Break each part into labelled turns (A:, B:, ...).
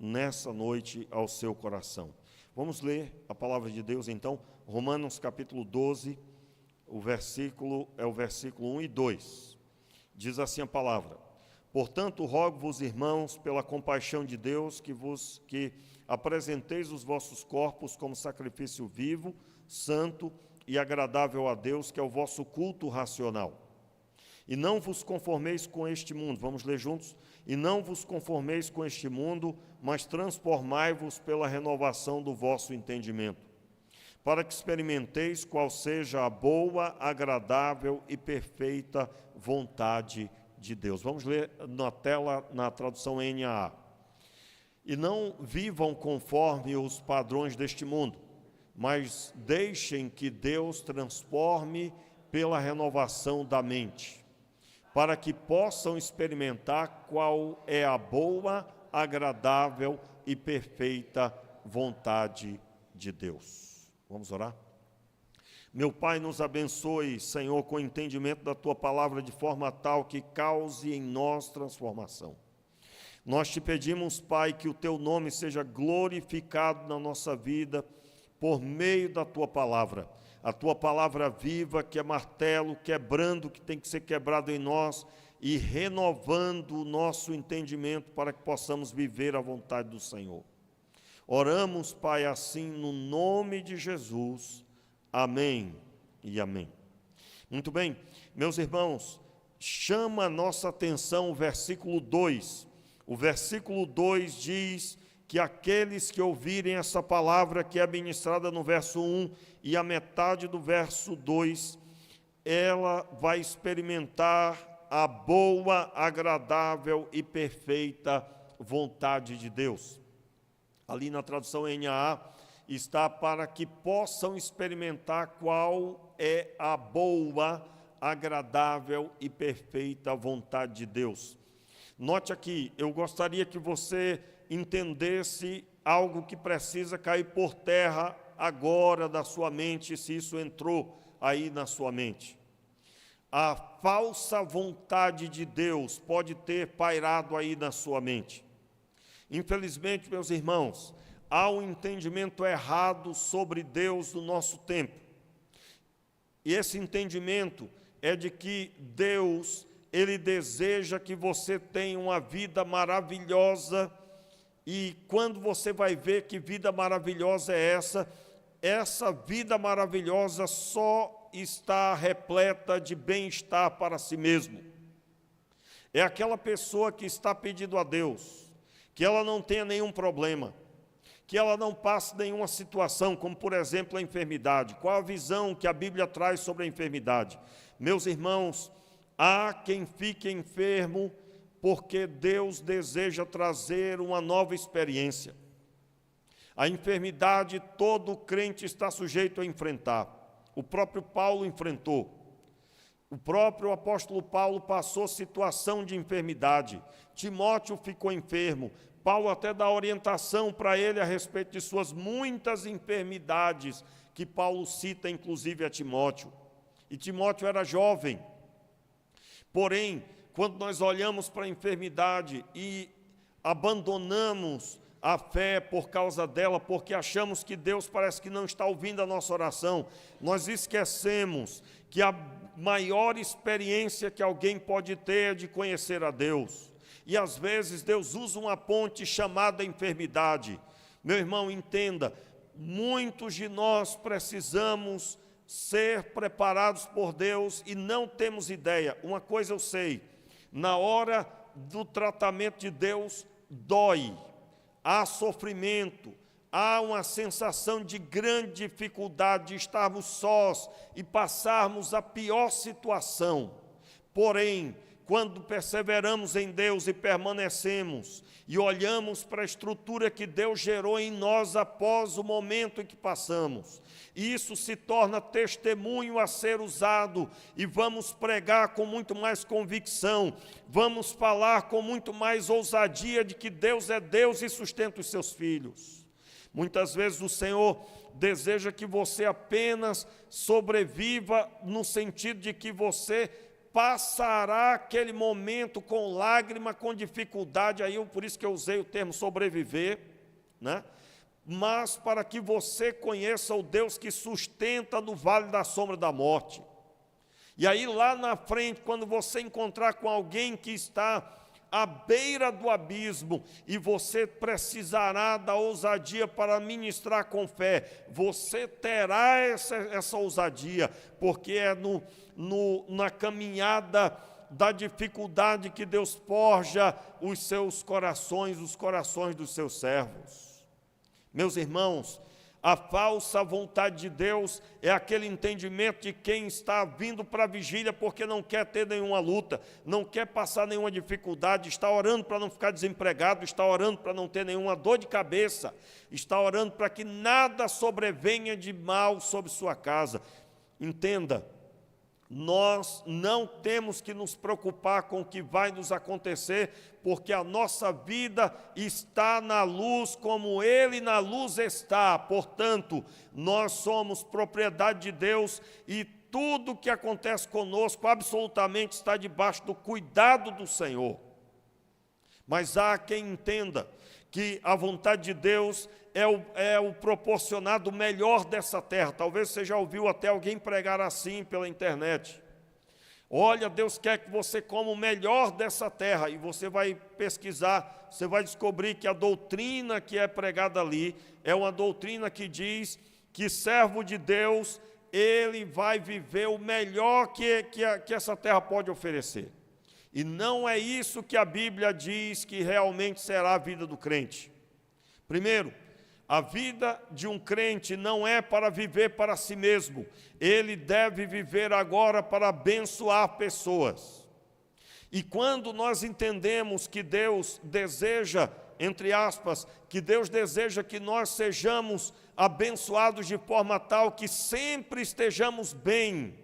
A: nessa noite ao seu coração. Vamos ler a palavra de Deus então, Romanos capítulo 12, o versículo 1 e 2. Diz assim a palavra: portanto, rogo-vos, irmãos, pela compaixão de Deus, que apresenteis os vossos corpos como sacrifício vivo, santo e agradável a Deus, que é o vosso culto racional. E não vos conformeis com este mundo, vamos ler juntos? E não vos conformeis com este mundo, mas transformai-vos pela renovação do vosso entendimento, para que experimenteis qual seja a boa, agradável e perfeita vontade de Deus. Vamos ler na tela, na tradução NAA. E não vivam conforme os padrões deste mundo, mas deixem que Deus transforme pela renovação da mente, para que possam experimentar qual é a boa, agradável e perfeita vontade de Deus. Vamos orar? Meu Pai, nos abençoe, Senhor, com o entendimento da Tua palavra, de forma tal que cause em nós transformação. Nós te pedimos, Pai, que o Teu nome seja glorificado na nossa vida por meio da Tua palavra. A Tua palavra viva, que é martelo, quebrando o que tem que ser quebrado em nós e renovando o nosso entendimento para que possamos viver a vontade do Senhor. Oramos, Pai, assim no nome de Jesus. Amém e amém. Muito bem, meus irmãos, chama a nossa atenção o versículo 2. O versículo 2 diz que aqueles que ouvirem essa palavra que é ministrada no verso 1 e a metade do verso 2, ela vai experimentar a boa, agradável e perfeita vontade de Deus. Ali na tradução NAA está para que possam experimentar qual é a boa, agradável e perfeita vontade de Deus. Note aqui, eu gostaria que você entendesse algo que precisa cair por terra agora da sua mente, se isso entrou aí na sua mente. A falsa vontade de Deus pode ter pairado aí na sua mente. Infelizmente, meus irmãos, há um entendimento errado sobre Deus no nosso tempo. E esse entendimento é de que Deus, Ele deseja que você tenha uma vida maravilhosa. E quando você vai ver que vida maravilhosa é essa vida maravilhosa só está repleta de bem-estar para si mesmo. É aquela pessoa que está pedindo a Deus que ela não tenha nenhum problema, que ela não passe nenhuma situação, como por exemplo a enfermidade. Qual a visão que a Bíblia traz sobre a enfermidade? Meus irmãos, há quem fique enfermo porque Deus deseja trazer uma nova experiência. A enfermidade todo crente está sujeito a enfrentar. O próprio Paulo enfrentou. O próprio apóstolo Paulo passou situação de enfermidade. Timóteo ficou enfermo. Paulo até dá orientação para ele a respeito de suas muitas enfermidades, que Paulo cita inclusive a Timóteo. E Timóteo era jovem. Porém, quando nós olhamos para a enfermidade e abandonamos a fé por causa dela, porque achamos que Deus parece que não está ouvindo a nossa oração, nós esquecemos que a maior experiência que alguém pode ter é de conhecer a Deus. E às vezes Deus usa uma ponte chamada enfermidade. Meu irmão, entenda, muitos de nós precisamos ser preparados por Deus e não temos ideia. Uma coisa eu sei, na hora do tratamento de Deus, dói, há sofrimento, há uma sensação de grande dificuldade de estarmos sós e passarmos a pior situação. Porém, quando perseveramos em Deus e permanecemos e olhamos para a estrutura que Deus gerou em nós após o momento em que passamos, isso se torna testemunho a ser usado e vamos pregar com muito mais convicção, vamos falar com muito mais ousadia de que Deus é Deus e sustenta os seus filhos. Muitas vezes o Senhor deseja que você apenas sobreviva no sentido de que você passará aquele momento com lágrima, com dificuldade, aí por isso que eu usei o termo sobreviver, né? Mas para que você conheça o Deus que sustenta no vale da sombra da morte. E aí lá na frente, quando você encontrar com alguém que está à beira do abismo, e você precisará da ousadia para ministrar com fé, você terá essa ousadia, porque é na caminhada da dificuldade que Deus forja os seus corações, os corações dos seus servos. Meus irmãos, a falsa vontade de Deus é aquele entendimento de quem está vindo para a vigília porque não quer ter nenhuma luta, não quer passar nenhuma dificuldade, está orando para não ficar desempregado, está orando para não ter nenhuma dor de cabeça, está orando para que nada sobrevenha de mal sobre sua casa. Entenda, nós não temos que nos preocupar com o que vai nos acontecer, porque a nossa vida está na luz como Ele na luz está. Portanto, nós somos propriedade de Deus e tudo que acontece conosco absolutamente está debaixo do cuidado do Senhor. Mas há quem entenda que a vontade de Deus é o proporcionado melhor dessa terra. Talvez você já ouviu até alguém pregar assim pela internet. Olha, Deus quer que você coma o melhor dessa terra, e você vai pesquisar, você vai descobrir que a doutrina que é pregada ali é uma doutrina que diz que servo de Deus, ele vai viver o melhor que essa terra pode oferecer. E não é isso que a Bíblia diz que realmente será a vida do crente. Primeiro, a vida de um crente não é para viver para si mesmo, ele deve viver agora para abençoar pessoas. E quando nós entendemos que Deus deseja, entre aspas, que Deus deseja que nós sejamos abençoados de forma tal que sempre estejamos bem,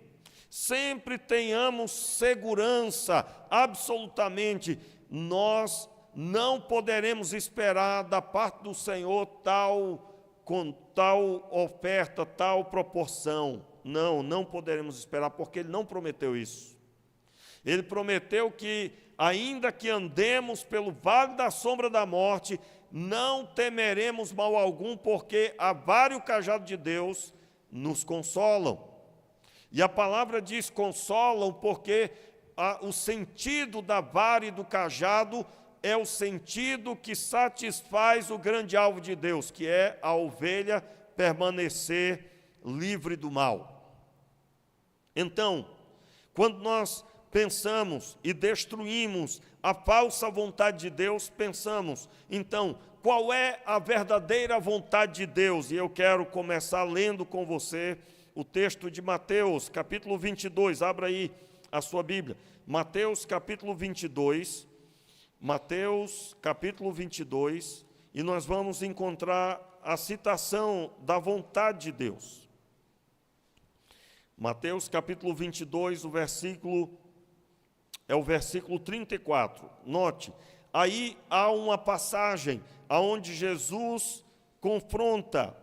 A: sempre tenhamos segurança, absolutamente, nós não poderemos esperar da parte do Senhor com tal oferta, tal proporção. Não poderemos esperar, porque Ele não prometeu isso. Ele prometeu que, ainda que andemos pelo vale da sombra da morte, não temeremos mal algum, porque a vara e o cajado de Deus nos consolam. E a palavra diz consolam, porque o sentido da vara e do cajado é o sentido que satisfaz o grande alvo de Deus, que é a ovelha permanecer livre do mal. Então, quando nós pensamos e destruímos a falsa vontade de Deus, pensamos, então, qual é a verdadeira vontade de Deus? E eu quero começar lendo com você o texto de Mateus, capítulo 22, abra aí a sua Bíblia. Mateus, capítulo 22, Mateus, capítulo 22, e nós vamos encontrar a citação da vontade de Deus. Mateus, capítulo 22, o versículo 34. Note, aí há uma passagem onde Jesus confronta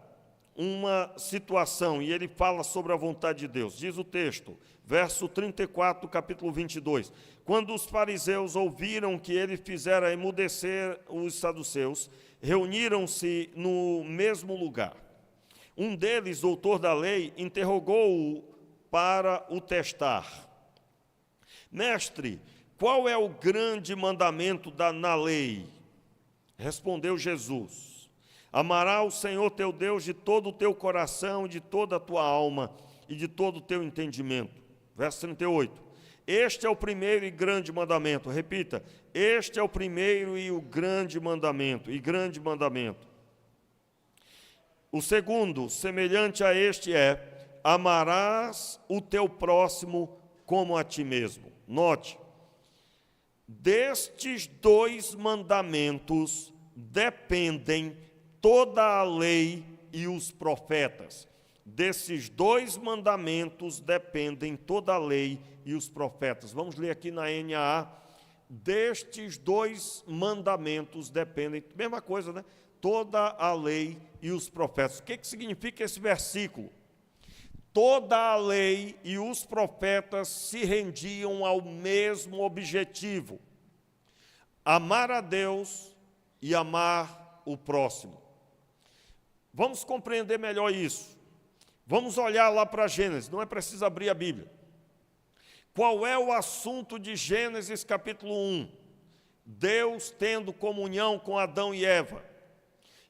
A: uma situação, e ele fala sobre a vontade de Deus. Diz o texto, verso 34 do capítulo 22. Quando os fariseus ouviram que ele fizera emudecer os saduceus, reuniram-se no mesmo lugar. Um deles, doutor da lei, interrogou-o para o testar. Mestre, qual é o grande mandamento na lei? Respondeu Jesus: amará o Senhor teu Deus de todo o teu coração, de toda a tua alma e de todo o teu entendimento. Verso 38. Este é o primeiro e grande mandamento. Repita, este é o primeiro e o grande mandamento. O segundo, semelhante a este, é: amarás o teu próximo como a ti mesmo. Note, destes dois mandamentos dependem toda a lei e os profetas. Desses dois mandamentos dependem toda a lei e os profetas. Vamos ler aqui na NAA. Destes dois mandamentos dependem, mesma coisa, né? Toda a lei e os profetas. O que significa esse versículo? toda a lei e os profetas se rendiam ao mesmo objetivo: amar a Deus e amar o próximo. Vamos compreender melhor isso. Vamos olhar lá para Gênesis, não é preciso abrir a Bíblia. Qual é o assunto de Gênesis capítulo 1? Deus tendo comunhão com Adão e Eva.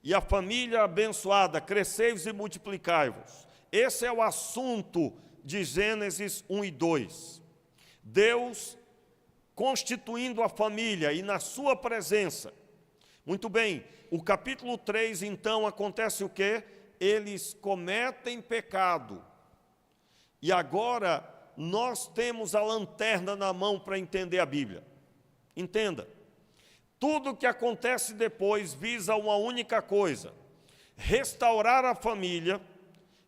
A: E a família abençoada, crescei-vos e multiplicai-vos. Esse é o assunto de Gênesis 1 e 2. Deus constituindo a família e na sua presença. Muito bem, o capítulo 3, então, acontece o quê? Eles cometem pecado. E agora nós temos a lanterna na mão para entender a Bíblia. Entenda, tudo o que acontece depois visa uma única coisa: restaurar a família.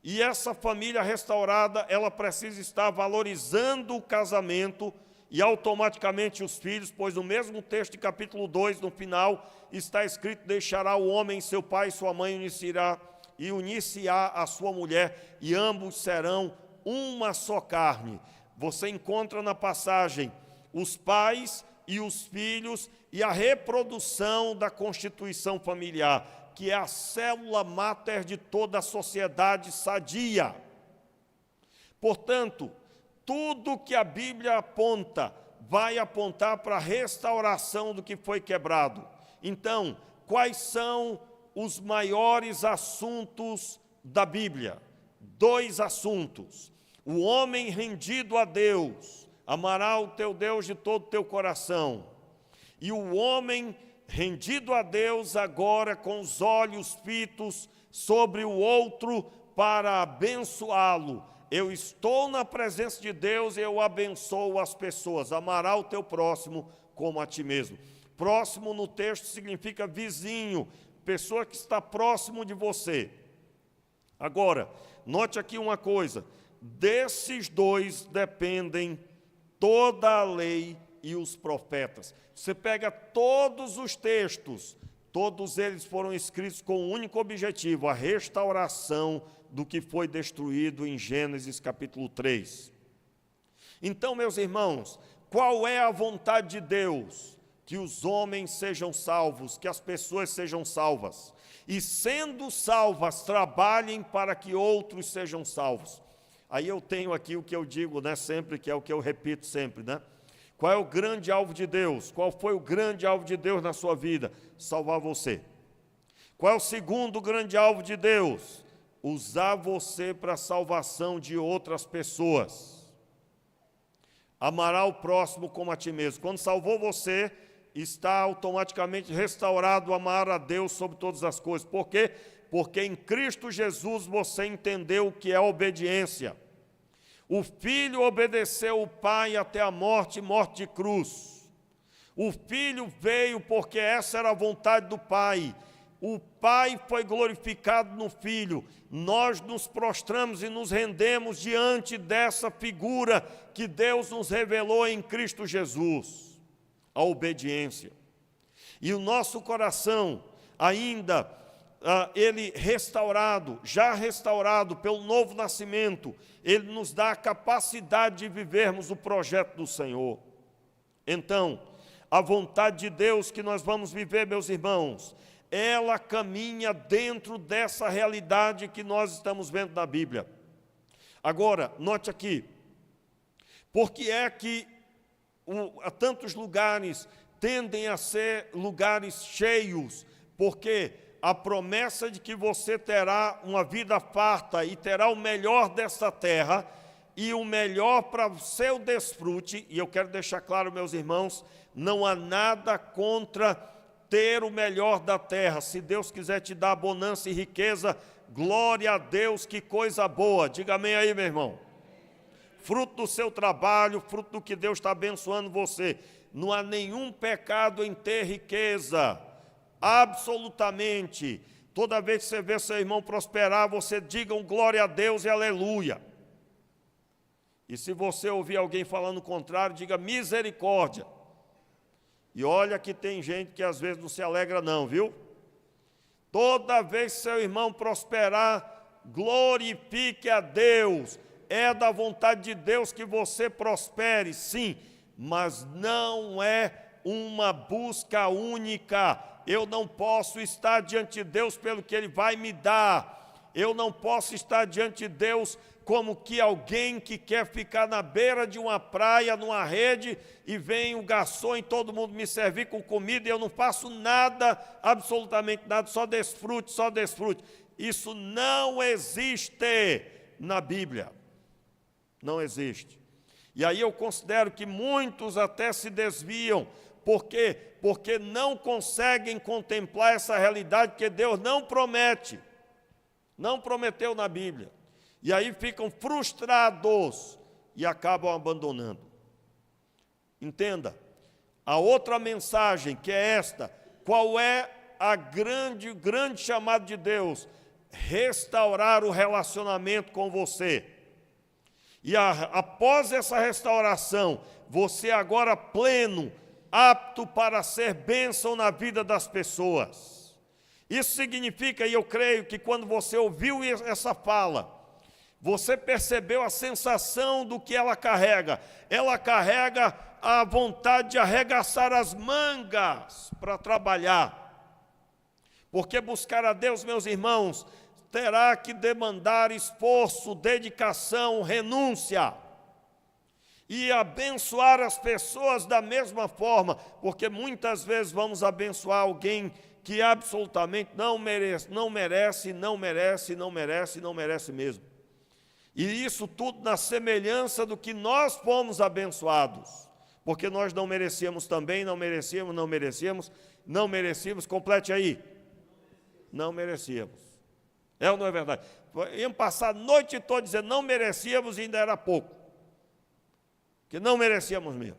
A: E essa família restaurada, ela precisa estar valorizando o casamento e automaticamente os filhos, pois no mesmo texto de capítulo 2, no final, está escrito: deixará o homem seu pai e sua mãe, unir-se-á a sua mulher, e ambos serão uma só carne. Você encontra na passagem os pais e os filhos e a reprodução da constituição familiar, que é a célula máter de toda a sociedade sadia. Portanto, tudo que a Bíblia aponta, vai apontar para a restauração do que foi quebrado. Então, quais são os maiores assuntos da Bíblia? 2 assuntos. O homem rendido a Deus, amará o teu Deus de todo o teu coração. E o homem rendido a Deus agora com os olhos fitos sobre o outro para abençoá-lo. Eu estou na presença de Deus e eu abençoo as pessoas. Amará o teu próximo como a ti mesmo. Próximo no texto significa vizinho, pessoa que está próximo de você. Agora, note aqui uma coisa: desses 2 dependem toda a lei e os profetas. Você pega todos os textos, todos eles foram escritos com um único objetivo: a restauração do que foi destruído em Gênesis capítulo 3. Então, meus irmãos, qual é a vontade de Deus? Que os homens sejam salvos, que as pessoas sejam salvas. E sendo salvas, trabalhem para que outros sejam salvos. Aí eu tenho aqui o que eu digo, né, sempre, que é o que eu repito sempre, né? Qual é o grande alvo de Deus? Qual foi o grande alvo de Deus na sua vida? Salvar você. Qual é o segundo grande alvo de Deus? Usar você para a salvação de outras pessoas. Amará o próximo como a ti mesmo. Quando salvou você, está automaticamente restaurado amar a Deus sobre todas as coisas. Por quê? Porque em Cristo Jesus você entendeu o que é obediência. O filho obedeceu o pai até a morte, morte de cruz. O filho veio porque essa era a vontade do pai. O pai foi glorificado no filho. Nós nos prostramos e nos rendemos diante dessa figura que Deus nos revelou em Cristo Jesus. A obediência. E o nosso coração ainda, ele restaurado, já restaurado pelo novo nascimento, ele nos dá a capacidade de vivermos o projeto do Senhor. Então, a vontade de Deus que nós vamos viver, meus irmãos, ela caminha dentro dessa realidade que nós estamos vendo na Bíblia. Agora, note aqui, por que é que tantos lugares tendem a ser lugares cheios? Porque a promessa de que você terá uma vida farta e terá o melhor desta terra e o melhor para o seu desfrute, e eu quero deixar claro, meus irmãos, não há nada contra ter o melhor da terra. Se Deus quiser te dar bonança e riqueza, glória a Deus, que coisa boa. Diga amém aí, meu irmão. Fruto do seu trabalho, fruto do que Deus está abençoando você. Não há nenhum pecado em ter riqueza, absolutamente. Toda vez que você vê seu irmão prosperar, você diga um glória a Deus e aleluia. E se você ouvir alguém falando o contrário, diga misericórdia. E olha que tem gente que às vezes não se alegra não, viu? Toda vez que seu irmão prosperar, glorifique a Deus. É da vontade de Deus que você prospere, sim, mas não é uma busca única. Eu não posso estar diante de Deus pelo que Ele vai me dar. Eu não posso estar diante de Deus como que alguém que quer ficar na beira de uma praia, numa rede, e vem o garçom e todo mundo me servir com comida e eu não faço nada, absolutamente nada, só desfrute, só desfrute. Isso não existe na Bíblia. Não existe. E aí eu considero que muitos até se desviam. Por quê? Porque não conseguem contemplar essa realidade que Deus não promete. Não prometeu na Bíblia. E aí ficam frustrados e acabam abandonando. Entenda, a outra mensagem que é esta, qual é o grande chamado de Deus? Restaurar o relacionamento com você. E após essa restauração, você agora pleno, apto para ser bênção na vida das pessoas. Isso significa, e eu creio que quando você ouviu essa fala, você percebeu a sensação do que ela carrega. Ela carrega a vontade de arregaçar as mangas para trabalhar. Porque buscar a Deus, meus irmãos, terá que demandar esforço, dedicação, renúncia. E abençoar as pessoas da mesma forma, porque muitas vezes vamos abençoar alguém que absolutamente não merece mesmo. E isso tudo na semelhança do que nós fomos abençoados, porque nós não merecíamos também, não merecíamos, complete aí. Não merecíamos. É ou não é verdade? Iam passar a noite toda dizendo não merecíamos e ainda era pouco. Que não merecíamos mesmo.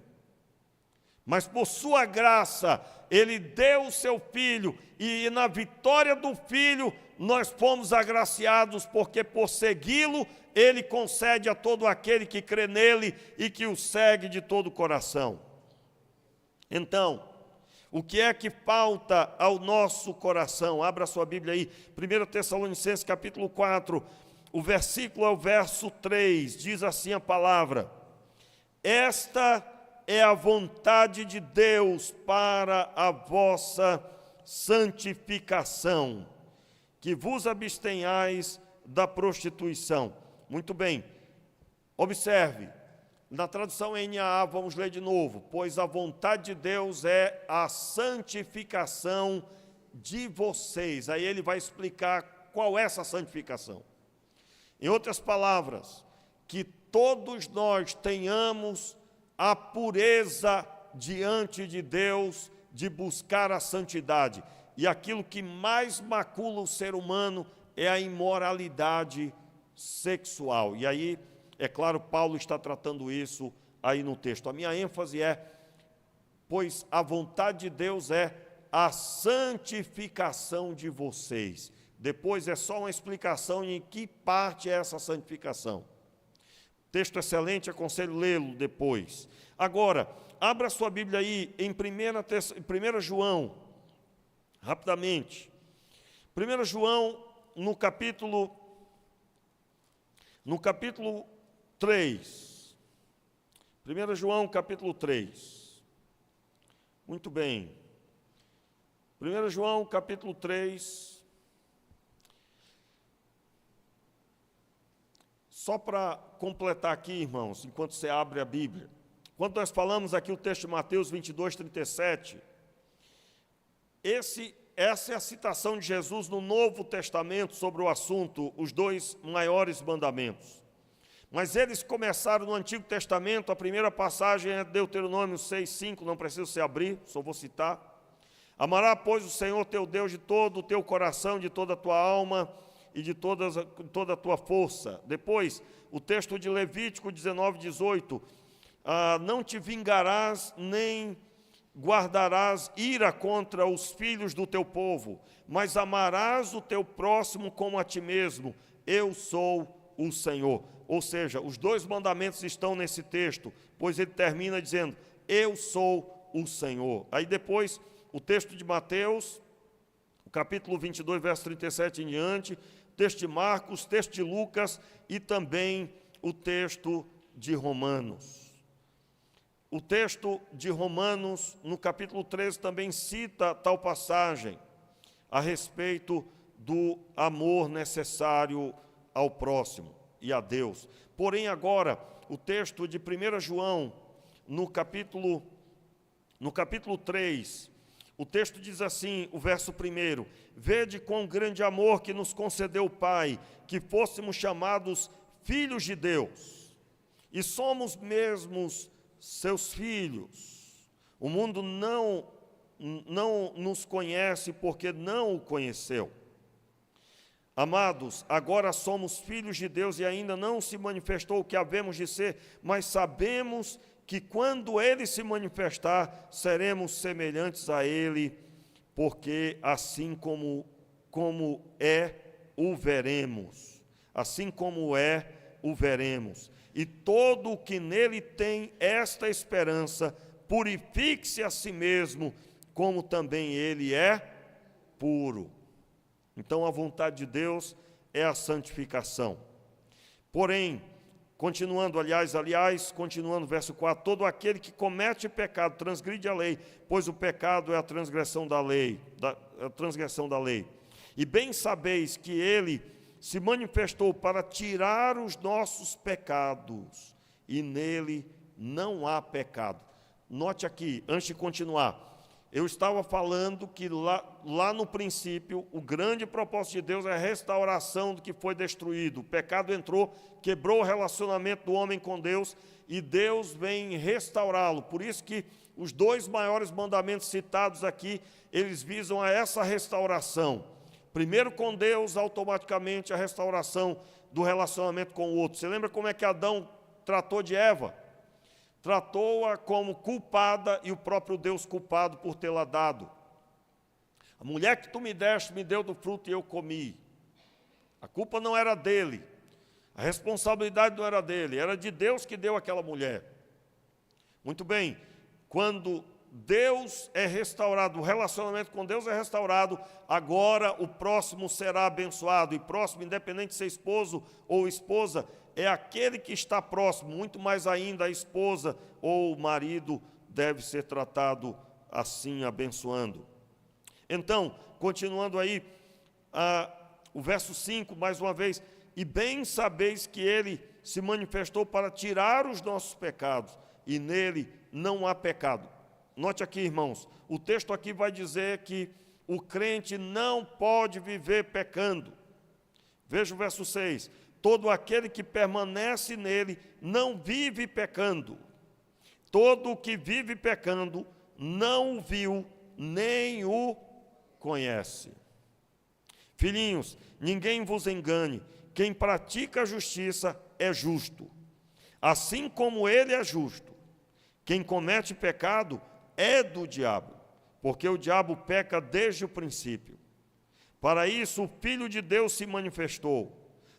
A: Mas por sua graça, Ele deu o seu Filho, e na vitória do Filho, nós fomos agraciados, porque por segui-lo, Ele concede a todo aquele que crê nele e que o segue de todo o coração. Então, o que é que falta ao nosso coração? Abra sua Bíblia aí, 1 Tessalonicenses capítulo 4, o versículo é o verso 3, diz assim a palavra: esta é a vontade de Deus para a vossa santificação, que vos abstenhais da prostituição. Muito bem, observe, na tradução NAA, vamos ler de novo: pois a vontade de Deus é a santificação de vocês. Aí ele vai explicar qual é essa santificação. Em outras palavras, que todos nós tenhamos a pureza diante de Deus, de buscar a santidade. E aquilo que mais macula o ser humano é a imoralidade sexual. E aí, é claro, Paulo está tratando isso aí no texto. A minha ênfase é, pois a vontade de Deus é a santificação de vocês. Depois é só uma explicação em que parte é essa santificação. Texto excelente, aconselho lê-lo depois. Agora, abra sua Bíblia aí em 1 João, rapidamente. 1 João, no capítulo 3. 1 João, capítulo 3. Muito bem. 1 João, capítulo 3. Só para completar aqui, irmãos, enquanto você abre a Bíblia. Quando nós falamos aqui o texto de Mateus 22, 37, essa é a citação de Jesus no Novo Testamento sobre o assunto, os 2 maiores mandamentos. Mas eles começaram no Antigo Testamento, a primeira passagem é Deuteronômio 6, 5, não precisa se abrir, só vou citar. Amará, pois, o Senhor teu Deus de todo o teu coração, de toda a tua alma e de toda a tua força. Depois, o texto de Levítico 19, 18, não te vingarás nem guardarás ira contra os filhos do teu povo, mas amarás o teu próximo como a ti mesmo. Eu sou o Senhor. Ou seja, os 2 mandamentos estão nesse texto, pois ele termina dizendo, eu sou o Senhor. Aí depois, o texto de Mateus, o capítulo 22, verso 37 em diante, texto de Marcos, texto de Lucas e também o texto de Romanos. O texto de Romanos, no capítulo 13, também cita tal passagem a respeito do amor necessário ao próximo e a Deus. Porém, agora, o texto de 1 João, no capítulo 3, o texto diz assim, o verso 1: Vede quão grande amor que nos concedeu o Pai, que fôssemos chamados filhos de Deus, e somos mesmos seus filhos. O mundo não nos conhece porque não o conheceu. Amados, agora somos filhos de Deus e ainda não se manifestou o que havemos de ser, mas sabemos que quando Ele se manifestar, seremos semelhantes a Ele, porque assim como é, o veremos. Assim como é, o veremos. E todo o que nele tem esta esperança, purifique-se a si mesmo, como também ele é puro. Então a vontade de Deus é a santificação. Porém, continuando, verso 4, todo aquele que comete pecado transgride a lei, pois o pecado é a transgressão da lei, E bem sabeis que ele se manifestou para tirar os nossos pecados, e nele não há pecado. Note aqui, antes de continuar, eu estava falando que lá no princípio, o grande propósito de Deus é a restauração do que foi destruído. O pecado entrou, quebrou o relacionamento do homem com Deus, e Deus vem restaurá-lo. Por isso que os 2 maiores mandamentos citados aqui, eles visam a essa restauração. Primeiro com Deus, automaticamente a restauração do relacionamento com o outro. Você lembra como é que Adão tratou de Eva? Tratou-a como culpada e o próprio Deus culpado por tê-la dado. A mulher que tu me deste me deu do fruto e eu comi. A culpa não era dele, a responsabilidade não era dele, era de Deus que deu aquela mulher. Muito bem, quando Deus é restaurado, o relacionamento com Deus é restaurado, agora o próximo será abençoado. E próximo, independente de ser esposo ou esposa, é aquele que está próximo, muito mais ainda a esposa ou o marido deve ser tratado assim, abençoando. Então, continuando aí, o verso 5, mais uma vez, e bem sabeis que ele se manifestou para tirar os nossos pecados, e nele não há pecado. Note aqui, irmãos, o texto aqui vai dizer que o crente não pode viver pecando. Veja o verso 6. Todo aquele que permanece nele não vive pecando. Todo o que vive pecando não o viu, nem o conhece. Filhinhos, ninguém vos engane. Quem pratica a justiça é justo, assim como ele é justo. Quem comete pecado é do diabo, porque o diabo peca desde o princípio. Para isso o Filho de Deus se manifestou,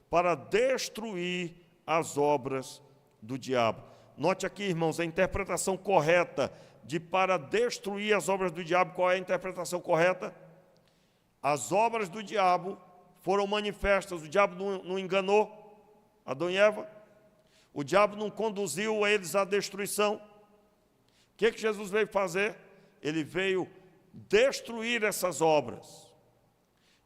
A: para destruir as obras do diabo. Note aqui, irmãos, a interpretação correta de para destruir as obras do diabo. Qual é a interpretação correta? As obras do diabo foram manifestas. O diabo não enganou Adão e Eva. O diabo não conduziu eles à destruição. O que Jesus veio fazer? Ele veio destruir essas obras.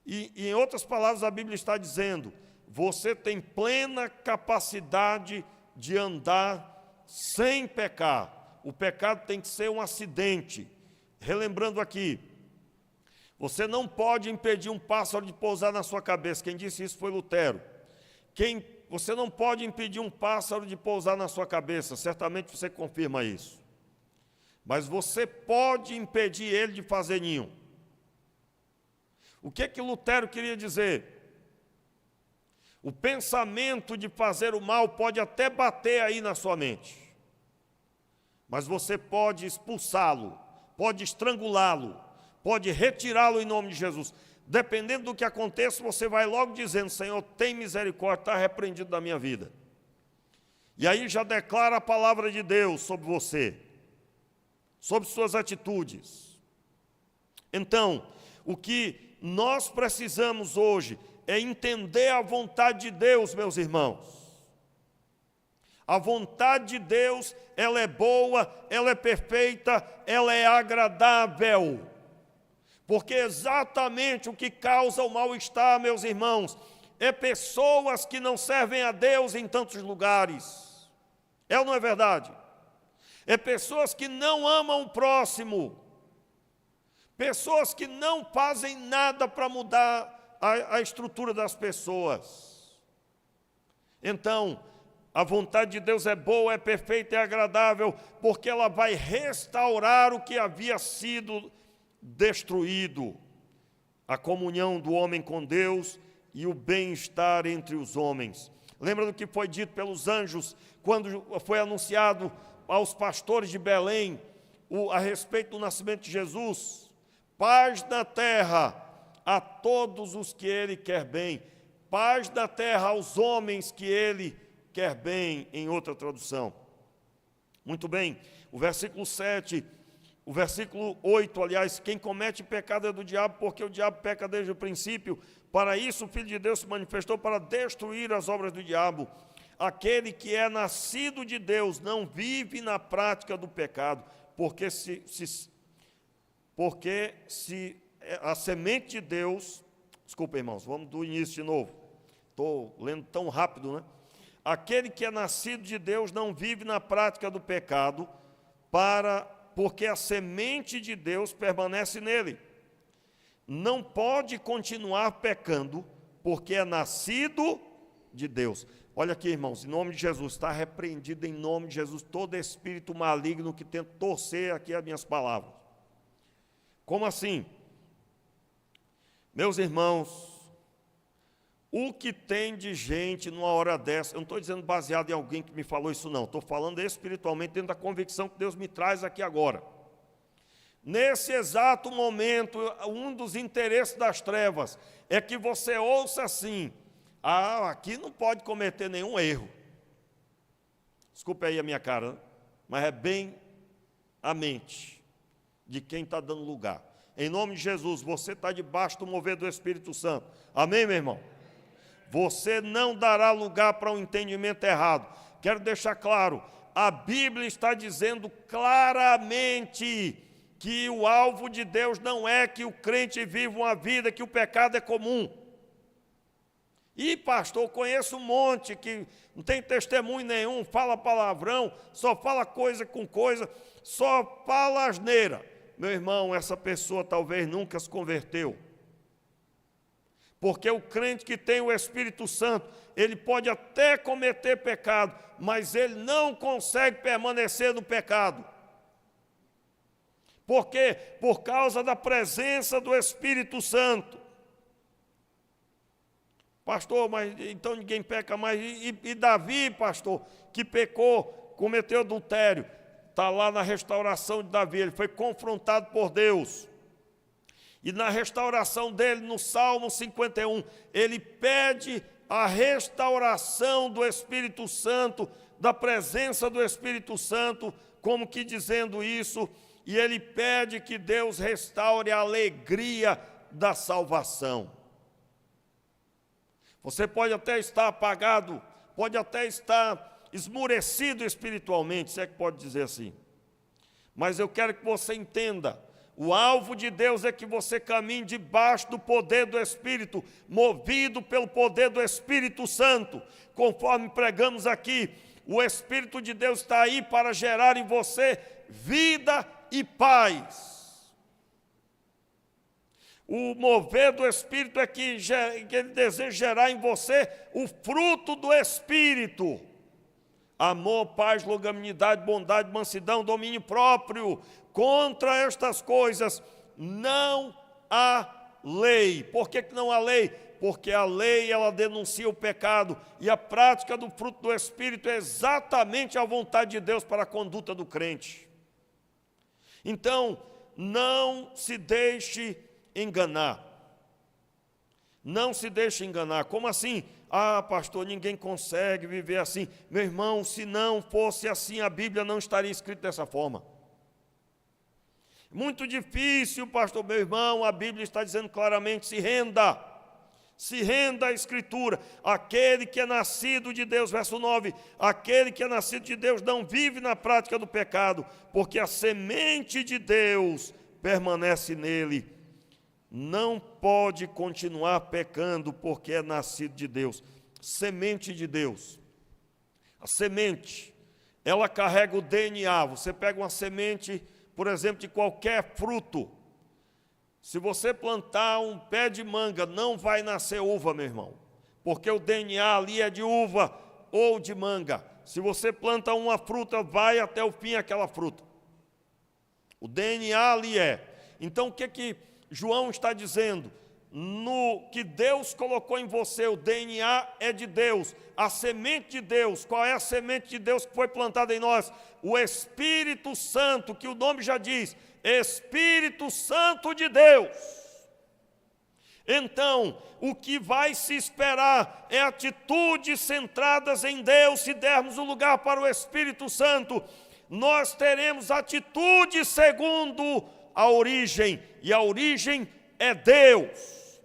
A: E em outras palavras, a Bíblia está dizendo: você tem plena capacidade de andar sem pecar. O pecado tem que ser um acidente. Relembrando aqui, você não pode impedir um pássaro de pousar na sua cabeça. Quem disse isso foi Lutero. Você não pode impedir um pássaro de pousar na sua cabeça. Certamente você confirma isso. Mas você pode impedir ele de fazer ninho. O que Lutero queria dizer? O pensamento de fazer o mal pode até bater aí na sua mente, mas você pode expulsá-lo, pode estrangulá-lo, pode retirá-lo em nome de Jesus. Dependendo do que aconteça, você vai logo dizendo: Senhor, tem misericórdia, está repreendido da minha vida. E aí já declara a palavra de Deus sobre você, sobre suas atitudes. Então, o que nós precisamos hoje é entender a vontade de Deus, meus irmãos. A vontade de Deus, ela é boa, ela é perfeita, ela é agradável. Porque exatamente o que causa o mal-estar, meus irmãos, é pessoas que não servem a Deus em tantos lugares. É ou não é verdade? É pessoas que não amam o próximo. Pessoas que não fazem nada para mudar a estrutura das pessoas. Então, a vontade de Deus é boa, é perfeita e agradável, porque ela vai restaurar o que havia sido destruído. A comunhão do homem com Deus e o bem-estar entre os homens. Lembra do que foi dito pelos anjos, quando foi anunciado aos pastores de Belém, a respeito do nascimento de Jesus? Paz na terra a todos os que ele quer bem. Paz na terra aos homens que ele quer bem, em outra tradução. Muito bem, o versículo 7, o versículo 8, aliás, quem comete pecado é do diabo, porque o diabo peca desde o princípio. Para isso o Filho de Deus se manifestou, para destruir as obras do diabo. Aquele que é nascido de Deus não vive na prática do pecado, porque se a semente de Deus... Desculpa, irmãos, vamos do início de novo. Estou lendo tão rápido, né? Aquele que é nascido de Deus não vive na prática do pecado, porque a semente de Deus permanece nele. Não pode continuar pecando, porque é nascido de Deus. Olha aqui, irmãos, em nome de Jesus, está repreendido em nome de Jesus todo espírito maligno que tenta torcer aqui as minhas palavras. Como assim? Meus irmãos, o que tem de gente numa hora dessa, eu não estou dizendo baseado em alguém que me falou isso não, estou falando espiritualmente dentro da convicção que Deus me traz aqui agora. Nesse exato momento, um dos interesses das trevas é que você ouça assim: aqui não pode cometer nenhum erro. Desculpe aí a minha cara, né? Mas é bem a mente de quem está dando lugar. Em nome de Jesus, você está debaixo do mover do Espírito Santo. Amém, meu irmão? Você não dará lugar para um entendimento errado. Quero deixar claro, a Bíblia está dizendo claramente que o alvo de Deus não é que o crente viva uma vida que o pecado é comum. E pastor, conheço um monte que não tem testemunho nenhum, fala palavrão, só fala coisa com coisa, só fala asneira. Meu irmão, essa pessoa talvez nunca se converteu. Porque o crente que tem o Espírito Santo, ele pode até cometer pecado, mas ele não consegue permanecer no pecado. Por quê? Por causa da presença do Espírito Santo. Pastor, mas então ninguém peca mais. E Davi, pastor, que pecou, cometeu adultério, está lá na restauração de Davi, ele foi confrontado por Deus. E na restauração dele, no Salmo 51, ele pede a restauração do Espírito Santo, da presença do Espírito Santo, como que dizendo isso, e ele pede que Deus restaure a alegria da salvação. Você pode até estar apagado, pode até estar esmurecido espiritualmente, se é que pode dizer assim. Mas eu quero que você entenda, o alvo de Deus é que você caminhe debaixo do poder do Espírito, movido pelo poder do Espírito Santo. Conforme pregamos aqui, o Espírito de Deus está aí para gerar em você vida e paz. O mover do Espírito é que ele deseja gerar em você o fruto do Espírito. Amor, paz, longanimidade, bondade, mansidão, domínio próprio. Contra estas coisas não há lei. Por que não há lei? Porque a lei, ela denuncia o pecado, e a prática do fruto do Espírito é exatamente a vontade de Deus para a conduta do crente. Então, não se deixe enganar. Não se deixe enganar. Como assim? Pastor, ninguém consegue viver assim. Meu irmão, se não fosse assim, a Bíblia não estaria escrita dessa forma. Muito difícil, pastor, meu irmão, a Bíblia está dizendo claramente: se renda Se renda à Escritura. Aquele que é nascido de Deus, verso 9, aquele que é nascido de Deus não vive na prática do pecado, porque a semente de Deus permanece nele. Não pode continuar pecando porque é nascido de Deus. Semente de Deus. A semente, ela carrega o DNA. Você pega uma semente, por exemplo, de qualquer fruto. Se você plantar um pé de manga, não vai nascer uva, meu irmão, porque o DNA ali é de uva ou de manga. Se você planta uma fruta, vai até o fim aquela fruta. O DNA ali é. Então, o que João está dizendo? No que Deus colocou em você, o DNA é de Deus, a semente de Deus. Qual é a semente de Deus que foi plantada em nós? O Espírito Santo, que o nome já diz, Espírito Santo de Deus. Então, o que vai se esperar é atitudes centradas em Deus. Se dermos o lugar para o Espírito Santo, nós teremos atitudes segundo a origem, e a origem é Deus.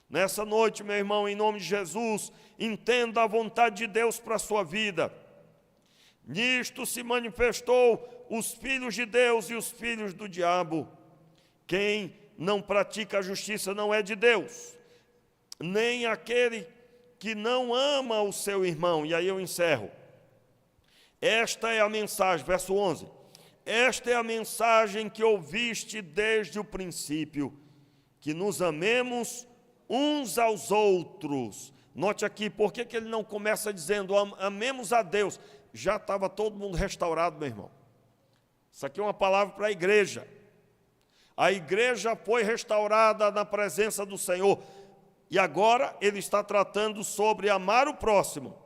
A: Nessa noite, meu irmão, em nome de Jesus, entenda a vontade de Deus para a sua vida. Nisto se manifestou os filhos de Deus e os filhos do diabo. Quem não pratica a justiça não é de Deus, nem aquele que não ama o seu irmão. E aí eu encerro. Esta é a mensagem, verso 11. Esta é a mensagem que ouviste desde o princípio, que nos amemos uns aos outros. Note aqui, por que ele não começa dizendo amemos a Deus? Já estava todo mundo restaurado, meu irmão. Isso aqui é uma palavra para a igreja. A igreja foi restaurada na presença do Senhor. E agora ele está tratando sobre amar o próximo.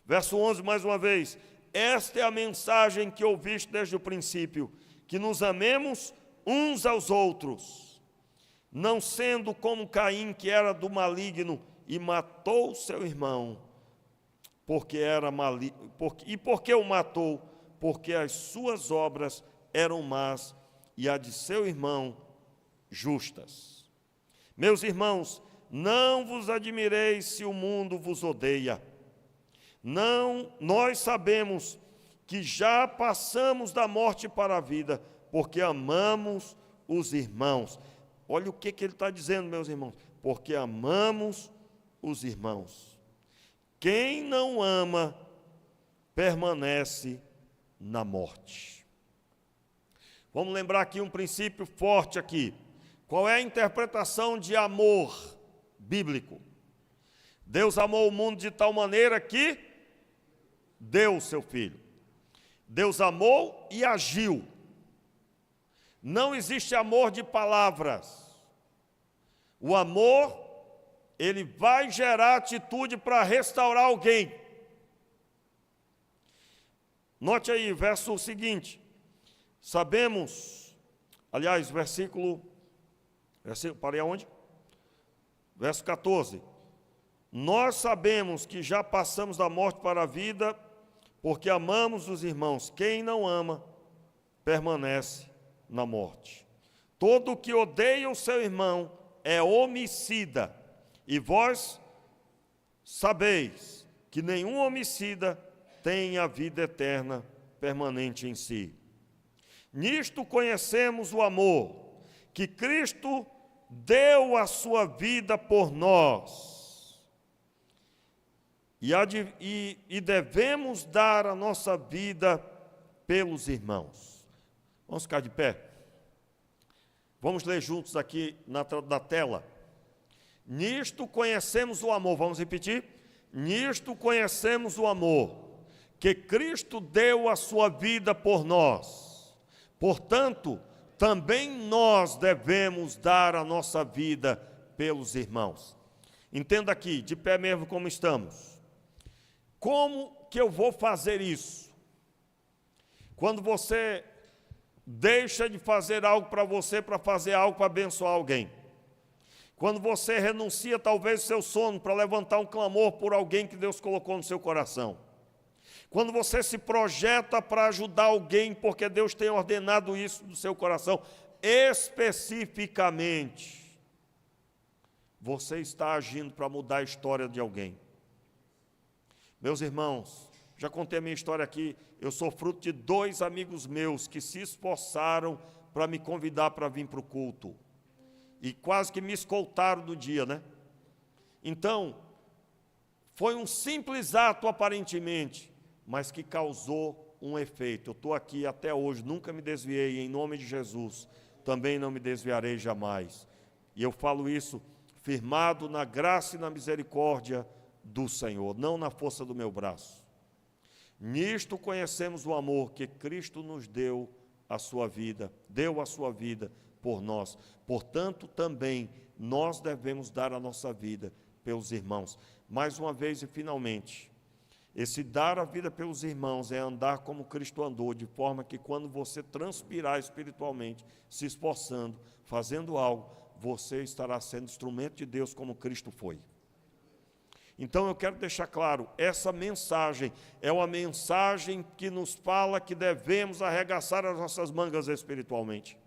A: Verso 11, mais uma vez. Esta é a mensagem que ouviste desde o princípio, que nos amemos uns aos outros, não sendo como Caim, que era do maligno e matou seu irmão, porque era maligno. E por que o matou? Porque as suas obras eram más e a de seu irmão justas. Meus irmãos, não vos admireis se o mundo vos odeia. Não, nós sabemos que já passamos da morte para a vida, porque amamos os irmãos. Olha o que ele está dizendo, meus irmãos. Porque amamos os irmãos. Quem não ama, permanece na morte. Vamos lembrar aqui um princípio forte aqui. Qual é a interpretação de amor bíblico? Deus amou o mundo de tal maneira que deu o seu Filho. Deus amou e agiu. Não existe amor de palavras. O amor, ele vai gerar atitude para restaurar alguém. Note aí, verso seguinte. Sabemos, aliás, parei aonde? Verso 14. Nós sabemos que já passamos da morte para a vida, porque amamos os irmãos. Quem não ama, permanece na morte. Todo que odeia o seu irmão é homicida. E vós sabeis que nenhum homicida tem a vida eterna permanente em si. Nisto conhecemos o amor, que Cristo deu a sua vida por nós. E devemos dar a nossa vida pelos irmãos. Vamos ficar de pé? Vamos ler juntos aqui na tela. Nisto conhecemos o amor. Vamos repetir? Nisto conhecemos o amor, que Cristo deu a sua vida por nós. Portanto, também nós devemos dar a nossa vida pelos irmãos. Entenda aqui, de pé mesmo como estamos. Como que eu vou fazer isso? Quando você deixa de fazer algo para você, para fazer algo para abençoar alguém. Quando você renuncia talvez o seu sono para levantar um clamor por alguém que Deus colocou no seu coração. Quando você se projeta para ajudar alguém, porque Deus tem ordenado isso do seu coração, especificamente. você está agindo para mudar a história de alguém. Meus irmãos, já contei a minha história aqui, eu sou fruto de 2 amigos meus que se esforçaram para me convidar para vir para o culto. E quase que me escoltaram no dia, né? Então, foi um simples ato aparentemente, mas que causou um efeito. Eu estou aqui até hoje, nunca me desviei, em nome de Jesus. Também não me desviarei jamais. E eu falo isso firmado na graça e na misericórdia do Senhor, não na força do meu braço. Nisto conhecemos o amor que Cristo nos deu a sua vida por nós. Portanto, também nós devemos dar a nossa vida pelos irmãos. Mais uma vez e finalmente, esse dar a vida pelos irmãos é andar como Cristo andou, de forma que quando você transpirar espiritualmente, se esforçando, fazendo algo, você estará sendo instrumento de Deus como Cristo foi. Então eu quero deixar claro, essa mensagem é uma mensagem que nos fala que devemos arregaçar as nossas mangas espiritualmente.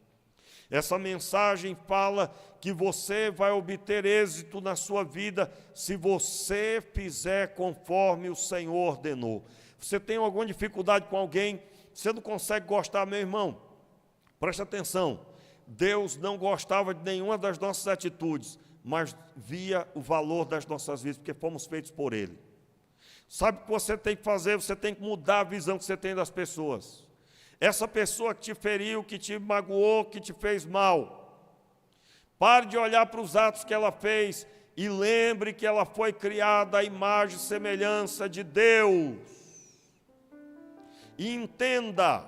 A: Essa mensagem fala que você vai obter êxito na sua vida se você fizer conforme o Senhor ordenou. Você tem alguma dificuldade com alguém, você não consegue gostar, meu irmão? Preste atenção, Deus não gostava de nenhuma das nossas atitudes, mas via o valor das nossas vidas, porque fomos feitos por Ele. Sabe o que você tem que fazer? Você tem que mudar a visão que você tem das pessoas. Essa pessoa que te feriu, que te magoou, que te fez mal, pare de olhar para os atos que ela fez e lembre que ela foi criada à imagem e semelhança de Deus. E entenda,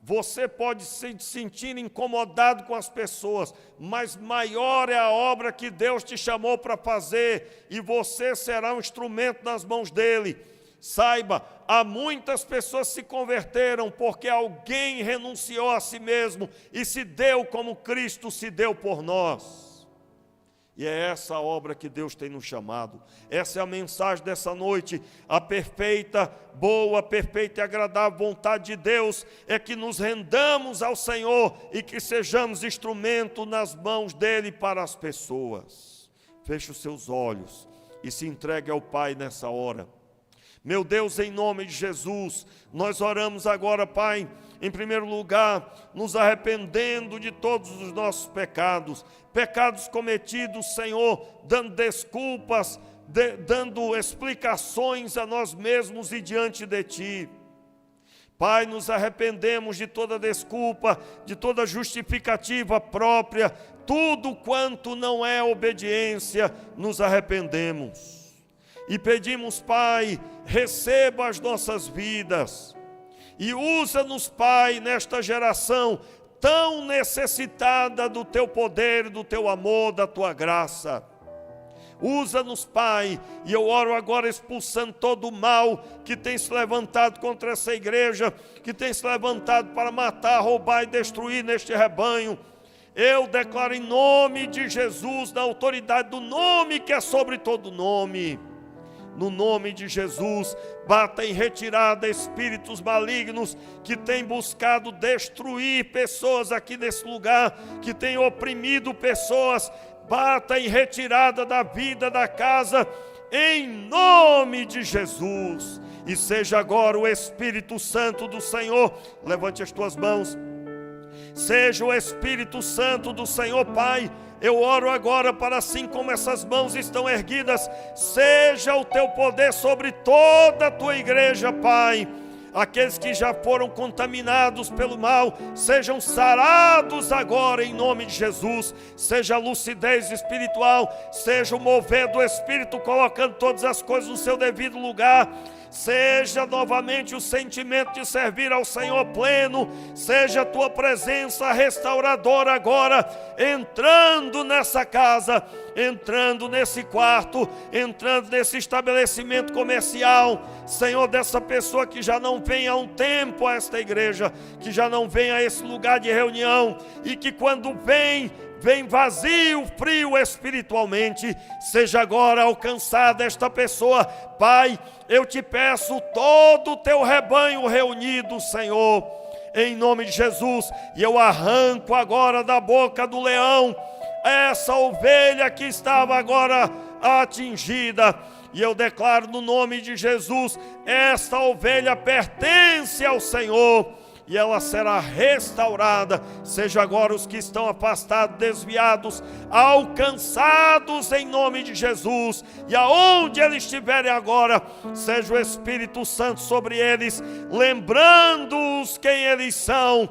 A: você pode se sentir incomodado com as pessoas, mas maior é a obra que Deus te chamou para fazer, e você será um instrumento nas mãos dEle. Saiba, há muitas pessoas que se converteram porque alguém renunciou a si mesmo e se deu como Cristo se deu por nós. E é essa obra que Deus tem nos chamado. Essa é a mensagem dessa noite. A perfeita, boa, perfeita e agradável vontade de Deus é que nos rendamos ao Senhor e que sejamos instrumento nas mãos dEle para as pessoas. Feche os seus olhos e se entregue ao Pai nessa hora. Meu Deus, em nome de Jesus, nós oramos agora, Pai, em primeiro lugar, nos arrependendo de todos os nossos pecados, pecados cometidos, Senhor, dando desculpas, dando explicações a nós mesmos e diante de Ti. Pai, nos arrependemos de toda desculpa, de toda justificativa própria, tudo quanto não é obediência, nos arrependemos. E pedimos, Pai, receba as nossas vidas e usa-nos, Pai, nesta geração tão necessitada do Teu poder, do Teu amor, da Tua graça. Usa-nos, Pai, e eu oro agora expulsando todo o mal que tem se levantado contra essa igreja, que tem se levantado para matar, roubar e destruir neste rebanho. Eu declaro em nome de Jesus, na autoridade do nome que é sobre todo nome, no nome de Jesus, bata em retirada espíritos malignos que têm buscado destruir pessoas aqui nesse lugar, que têm oprimido pessoas, bata em retirada da vida, da casa, em nome de Jesus. E seja agora o Espírito Santo do Senhor, levante as tuas mãos, seja o Espírito Santo do Senhor, Pai. Eu oro agora para, assim como essas mãos estão erguidas, seja o Teu poder sobre toda a Tua igreja, Pai. Aqueles que já foram contaminados pelo mal, sejam sarados agora em nome de Jesus. Seja a lucidez espiritual, seja o mover do Espírito colocando todas as coisas no seu devido lugar. Seja novamente o sentimento de servir ao Senhor pleno, seja a Tua presença restauradora agora, entrando nessa casa, entrando nesse quarto, entrando nesse estabelecimento comercial, Senhor, dessa pessoa que já não vem há um tempo a esta igreja, que já não vem a esse lugar de reunião, e que quando vem vazio, frio espiritualmente, seja agora alcançada esta pessoa. Pai, eu te peço todo o Teu rebanho reunido, Senhor, em nome de Jesus, e eu arranco agora da boca do leão essa ovelha que estava agora atingida. E eu declaro no nome de Jesus, esta ovelha pertence ao Senhor e ela será restaurada. Seja agora os que estão afastados, desviados, alcançados em nome de Jesus. E aonde eles estiverem agora, seja o Espírito Santo sobre eles, lembrando-os quem eles são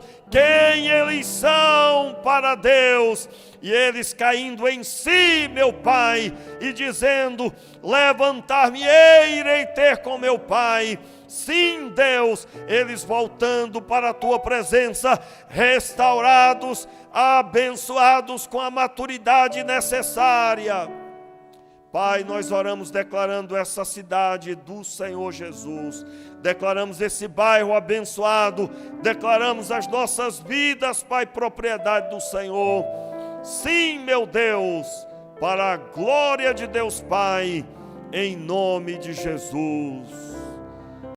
A: para Deus. E eles caindo em si, meu Pai, e dizendo: levantar-me-ei, irei ter com meu Pai. Sim, Deus, eles voltando para a Tua presença, restaurados, abençoados com a maturidade necessária. Pai, nós oramos declarando essa cidade do Senhor Jesus, declaramos esse bairro abençoado, declaramos as nossas vidas, Pai, propriedade do Senhor. Sim, meu Deus, para a glória de Deus Pai, em nome de Jesus.